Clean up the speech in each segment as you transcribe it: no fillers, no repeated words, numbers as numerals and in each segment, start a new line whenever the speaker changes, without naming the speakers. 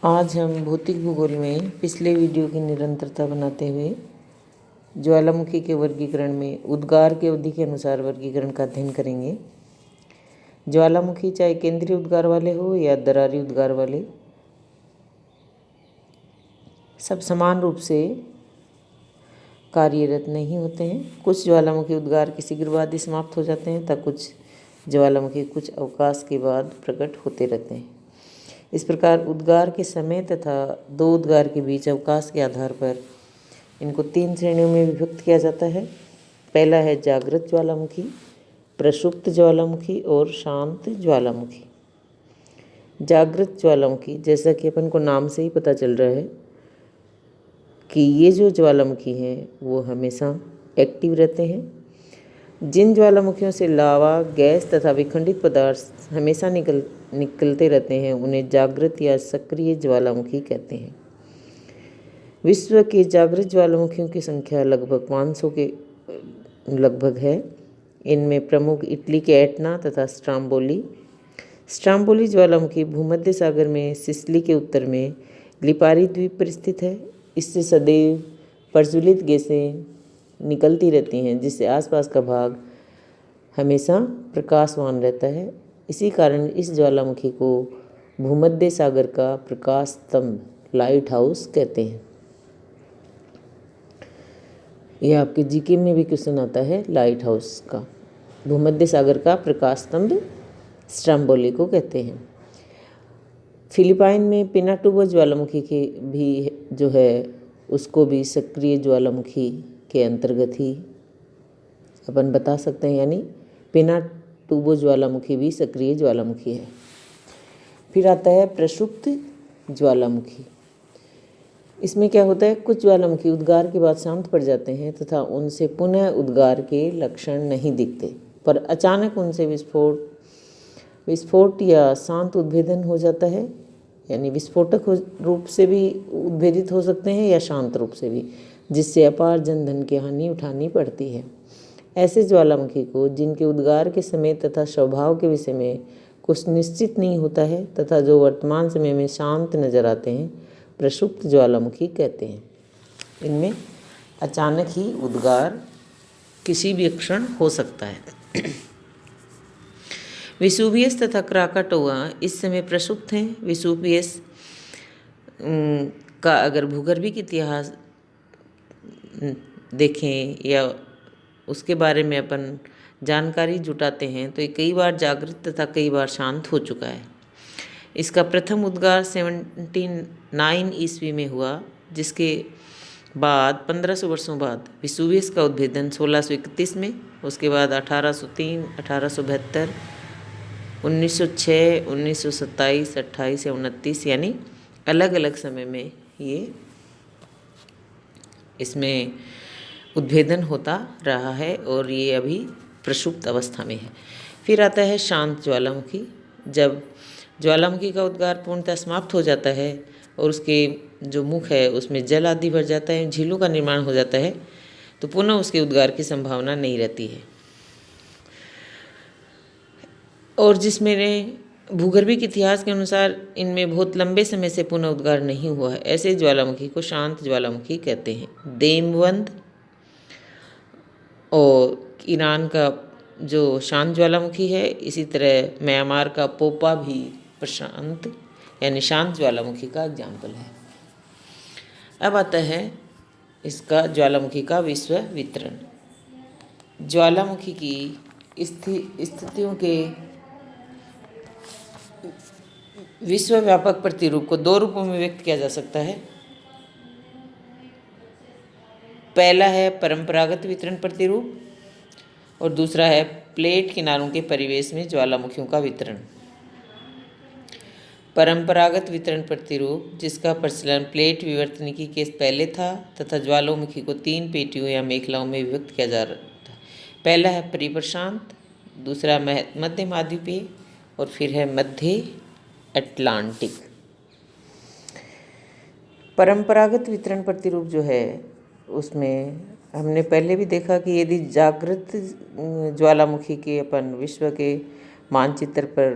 आज हम भौतिक भूगोल में पिछले वीडियो की निरंतरता बनाते हुए ज्वालामुखी के वर्गीकरण में उद्गार की अवधि के अनुसार वर्गीकरण का अध्ययन करेंगे। ज्वालामुखी चाहे केंद्रीय उद्गार वाले हो या दरारी उद्गार वाले, सब समान रूप से कार्यरत नहीं होते हैं। कुछ ज्वालामुखी उद्गार के शीघ्र बाद ही समाप्त हो जाते हैं, तब कुछ ज्वालामुखी कुछ अवकाश के बाद प्रकट होते रहते हैं। इस प्रकार उद्गार के समय तथा दो उद्गार के बीच अवकाश के आधार पर इनको 3 श्रेणियों में विभक्त किया जाता है। पहला है जागृत ज्वालामुखी, प्रसुप्त ज्वालामुखी और शांत ज्वालामुखी। जागृत ज्वालामुखी, जैसा कि अपन को नाम से ही पता चल रहा है कि ये जो ज्वालामुखी हैं वो हमेशा एक्टिव रहते हैं। जिन ज्वालामुखियों से लावा, गैस तथा विखंडित पदार्थ हमेशा निकलते रहते हैं उन्हें जागृत या सक्रिय ज्वालामुखी कहते हैं। विश्व के जागृत ज्वालामुखियों की संख्या लगभग 500 के लगभग है। इनमें प्रमुख इटली के एटना तथा स्ट्राम्बोली ज्वालामुखी भूमध्य सागर में सिसिली के उत्तर में लिपारी द्वीप पर स्थित है। इससे सदैव प्रज्वलित गैसें निकलती रहती हैं, जिससे आसपास का भाग हमेशा प्रकाशवान रहता है। इसी कारण इस ज्वालामुखी को भूमध्य सागर का प्रकाश स्तंभ, लाइट हाउस कहते हैं। यह आपके जीके में भी क्वेश्चन आता है, लाइट हाउस का। भूमध्य सागर का प्रकाश स्तंभ स्ट्राम्बोली को कहते हैं। फिलिपाइन में पिनाटुबो ज्वालामुखी के भी जो है उसको भी सक्रिय ज्वालामुखी के अंतर्गत ही अपन बता सकते हैं, यानी पिनाटुबो ज्वालामुखी भी सक्रिय ज्वालामुखी है। फिर आता है प्रसुप्त ज्वालामुखी। इसमें क्या होता है, कुछ ज्वालामुखी उद्गार के बाद शांत पड़ जाते हैं तथा उनसे पुनः उद्गार के लक्षण नहीं दिखते, पर अचानक उनसे विस्फोट या शांत उद्भेदन हो जाता है। यानी विस्फोटक रूप से भी उद्भेदित हो सकते हैं या शांत रूप से भी, जिससे अपार जनधन की हानि उठानी पड़ती है। ऐसे ज्वालामुखी को, जिनके उद्गार के समय तथा स्वभाव के विषय में कुछ निश्चित नहीं होता है तथा जो वर्तमान समय में शांत नजर आते हैं, प्रसुप्त ज्वालामुखी कहते हैं। इनमें अचानक ही उद्गार किसी भी क्षण हो सकता है। विसुवियस तथा क्राकाटोआ इस समय प्रसुप्त हैं। विसुवियस का अगर भूगर्भिक इतिहास देखें या उसके बारे में अपन जानकारी जुटाते हैं तो ये कई बार जागृत तथा कई बार शांत हो चुका है। इसका प्रथम उद्गार 79 ईस्वी में हुआ, जिसके बाद 1500 वर्षों बाद विसुवियस का उद्भेदन 1631 में, उसके बाद 1803, 1872, 1906, 1927, 28 या 29, यानी अलग अलग समय में ये इसमें उद्भेदन होता रहा है और ये अभी प्रसुप्त अवस्था में है। फिर आता है शांत ज्वालामुखी। जब ज्वालामुखी का उद्गार पूर्णतः समाप्त हो जाता है और उसके जो मुख है उसमें जल आदि भर जाता है, झीलों का निर्माण हो जाता है, तो पुनः उसके उद्गार की संभावना नहीं रहती है। और जिसमें भूगर्भिक इतिहास के अनुसार इनमें बहुत लंबे समय से पुनः उद्गार नहीं हुआ है, ऐसे ज्वालामुखी को शांत ज्वालामुखी कहते हैं। देमवंद और ईरान का जो शांत ज्वालामुखी है, इसी तरह म्यांमार का पोपा भी प्रशांत यानी शांत ज्वालामुखी का एग्जाम्पल है। अब आता है इसका ज्वालामुखी का विश्व वितरण। ज्वालामुखी की स्थितियों के विश्व व्यापक प्रतिरूप को 2 रूपों में व्यक्त किया जा सकता है। पहला है परंपरागत वितरण प्रतिरूप और दूसरा है प्लेट किनारों के परिवेश में ज्वालामुखियों का वितरण। परंपरागत वितरण प्रतिरूप, जिसका प्रचलन प्लेट विवर्तनिकी के पहले था तथा ज्वालामुखी को 3 पेटियों या मेखलाओं में विभक्त किया जा रहा था। पहला है परिप्रशांत, दूसरा मध्य महाद्वीपीय और फिर है मध्य अटलांटिक। परंपरागत वितरण प्रतिरूप जो है उसमें हमने पहले भी देखा कि यदि जागृत ज्वालामुखी के अपन विश्व के मानचित्र पर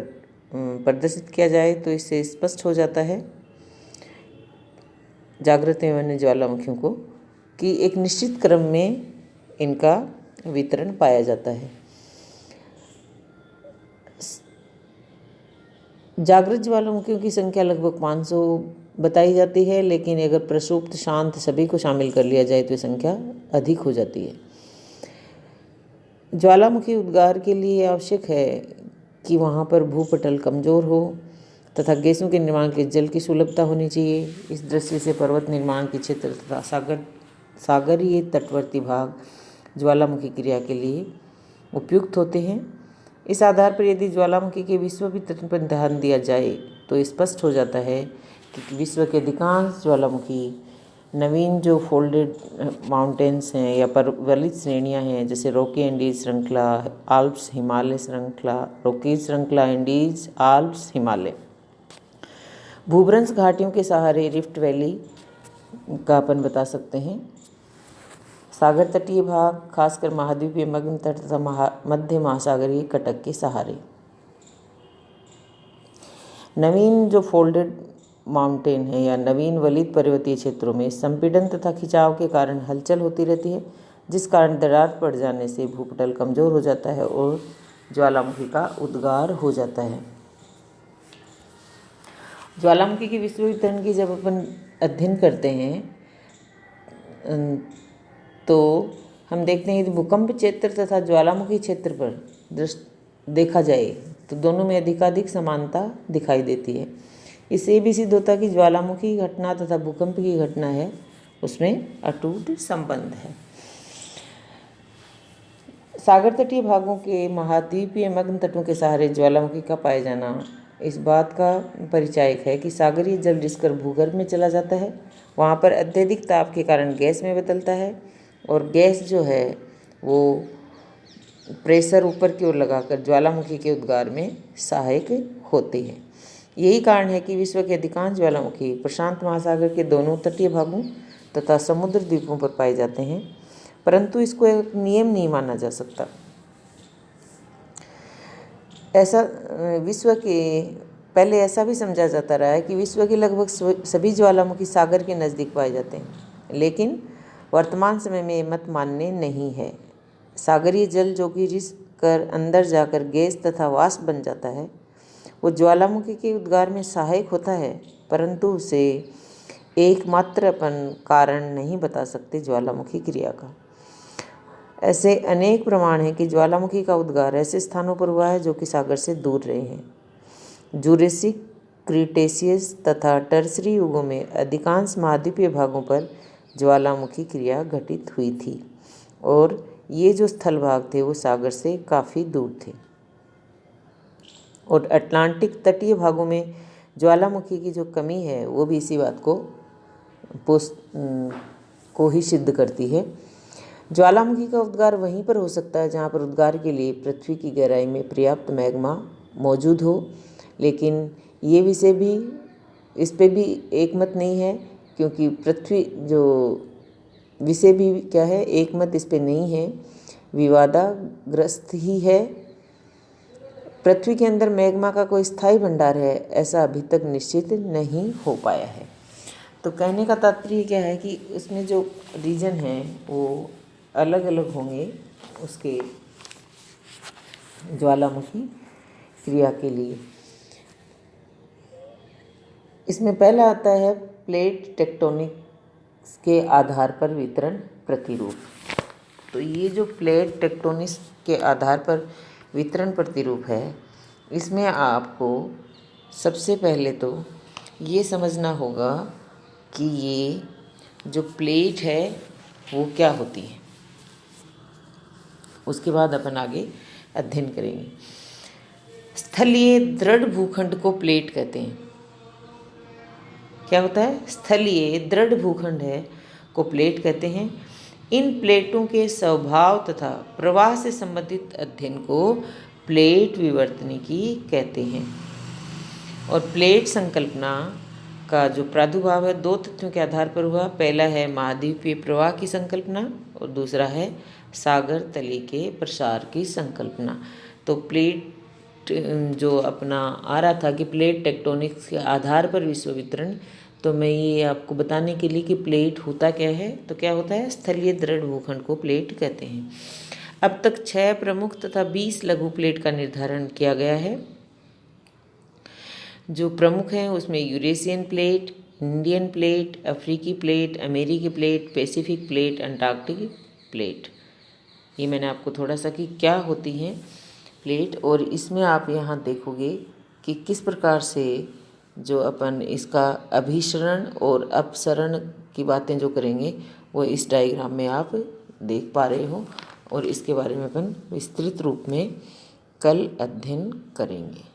प्रदर्शित किया जाए तो इससे स्पष्ट हो जाता है जागृत एवं अन्य ज्वालामुखियों को कि एक निश्चित क्रम में इनका वितरण पाया जाता है। जागृत ज्वालामुखियों की संख्या लगभग 500 बताई जाती है, लेकिन अगर प्रसुप्त शांत सभी को शामिल कर लिया जाए तो ये संख्या अधिक हो जाती है। ज्वालामुखी उद्गार के लिए आवश्यक है कि वहाँ पर भूपटल कमज़ोर हो तथा गैसों के निर्माण के जल की सुलभता होनी चाहिए। इस दृष्टि से पर्वत निर्माण के क्षेत्र तथा सागरीय तटवर्ती भाग ज्वालामुखी क्रिया के लिए उपयुक्त होते हैं। इस आधार पर यदि ज्वालामुखी के विश्व वितरण पर ध्यान दिया जाए तो स्पष्ट हो जाता है कि विश्व के अधिकांश ज्वालामुखी नवीन जो फोल्डेड माउंटेन्स हैं या पर्वलित श्रेणियां हैं, जैसे रॉकी एंडीज श्रृंखला, आल्प्स हिमालय श्रृंखला, रॉकीज श्रृंखला, एंडीज, आल्प्स, हिमालय, भूभ्रंश घाटियों के सहारे रिफ्ट वैली का अपन बता सकते हैं, सागर तटीय भाग खासकर महाद्वीपीय मग्न तट तथा मध्य महासागरीय कटक के सहारे। नवीन जो फोल्डेड माउंटेन है या नवीन वलित पर्वतीय क्षेत्रों में संपीड़न तथा खिंचाव के कारण हलचल होती रहती है, जिस कारण दरार पड़ जाने से भूपटल कमज़ोर हो जाता है और ज्वालामुखी का उद्गार हो जाता है। ज्वालामुखी की विश्व वितरण की जब अपन अध्ययन करते हैं तो हम देखते हैं कि भूकंप क्षेत्र तथा ज्वालामुखी क्षेत्र पर देखा जाए तो दोनों में अधिकाधिक समानता दिखाई देती है। इससे ये भी सिद्ध होता है कि ज्वालामुखी घटना तथा भूकंप की घटना है उसमें अटूट संबंध है। सागर तटीय भागों के महाद्वीपीय मग्न तटों के सहारे ज्वालामुखी का पाया जाना इस बात का परिचायक है कि सागरीय जल जिसकर भूगर्भ में चला जाता है वहाँ पर अत्यधिक ताप के कारण गैस में बदलता है और गैस जो है वो प्रेशर ऊपर की ओर लगाकर ज्वालामुखी के उद्गार में सहायक होती है। यही कारण है कि विश्व के अधिकांश ज्वालामुखी प्रशांत महासागर के दोनों तटीय भागों तथा समुद्र द्वीपों पर पाए जाते हैं, परंतु इसको एक नियम नहीं माना जा सकता। ऐसा विश्व के पहले ऐसा भी समझा जाता रहा है कि विश्व के लगभग सभी ज्वालामुखी सागर के नज़दीक पाए जाते हैं, लेकिन वर्तमान समय में ये मत मान्य नहीं है। सागरीय जल जो कि रिस कर अंदर जाकर गैस तथा वाष्प बन जाता है वो ज्वालामुखी के उद्गार में सहायक होता है, परंतु उसे एकमात्र अपन कारण नहीं बता सकते ज्वालामुखी क्रिया का। ऐसे अनेक प्रमाण हैं कि ज्वालामुखी का उद्गार ऐसे स्थानों पर हुआ है जो कि सागर से दूर रहे हैं। जूरेसिक, क्रीटेशियस तथा टर्सरी युगों में अधिकांश महाद्वीपीय भागों पर ज्वालामुखी क्रिया घटित हुई थी और ये जो स्थल भाग थे वो सागर से काफ़ी दूर थे। और अटलांटिक तटीय भागों में ज्वालामुखी की जो कमी है वो भी इसी बात को ही सिद्ध करती है। ज्वालामुखी का उद्गार वहीं पर हो सकता है जहाँ पर उद्गार के लिए पृथ्वी की गहराई में पर्याप्त मैग्मा मौजूद हो, लेकिन ये विषय भी इस पे भी एकमत नहीं है, क्योंकि पृथ्वी जो विषय भी क्या है एकमत इस पे नहीं है, विवादाग्रस्त ही है। पृथ्वी के अंदर मैग्मा का कोई स्थायी भंडार है ऐसा अभी तक निश्चित नहीं हो पाया है। तो कहने का तात्पर्य क्या है कि उसमें जो रीजन है वो अलग अलग होंगे उसके ज्वालामुखी क्रिया के लिए। इसमें पहला आता है प्लेट टेक्टोनिक्स के आधार पर वितरण प्रतिरूप। तो ये जो प्लेट टेक्टोनिक्स के आधार पर वितरण प्रतिरूप है, इसमें आपको सबसे पहले तो ये समझना होगा कि ये जो प्लेट है वो क्या होती है, उसके बाद अपन आगे अध्ययन करेंगे। स्थलीय दृढ़ भूखंड को प्लेट कहते हैं। क्या होता है? स्थलीय दृढ़ भूखंड है को प्लेट कहते हैं। इन प्लेटों के स्वभाव तथा प्रवाह से संबंधित अध्ययन को प्लेट विवर्तनिकी कहते हैं। और प्लेट संकल्पना का जो प्रादुर्भाव है दो तथ्यों के आधार पर हुआ। पहला है महाद्वीपीय प्रवाह की संकल्पना और दूसरा है सागर तली के प्रसार की संकल्पना। तो प्लेट जो अपना आ रहा था कि प्लेट टेक्टोनिक्स के आधार पर विश्व वितरण, तो मैं ये आपको बताने के लिए कि प्लेट होता क्या है, तो क्या होता है, स्थलीय दृढ़ भूखंड को प्लेट कहते हैं। अब तक 6 प्रमुख तथा 20 लघु प्लेट का निर्धारण किया गया है। जो प्रमुख हैं उसमें यूरेशियन प्लेट, इंडियन प्लेट, अफ्रीकी प्लेट, अमेरिकी plate, Pacific plate, Antarctic plate. ये मैंने आपको थोड़ा सा कि क्या होती हैं प्लेट, और इसमें आप यहाँ देखोगे कि किस प्रकार से जो अपन इसका अभिसरण और अपसरण की बातें जो करेंगे वो इस डायग्राम में आप देख पा रहे हो, और इसके बारे में अपन विस्तृत रूप में कल अध्ययन करेंगे।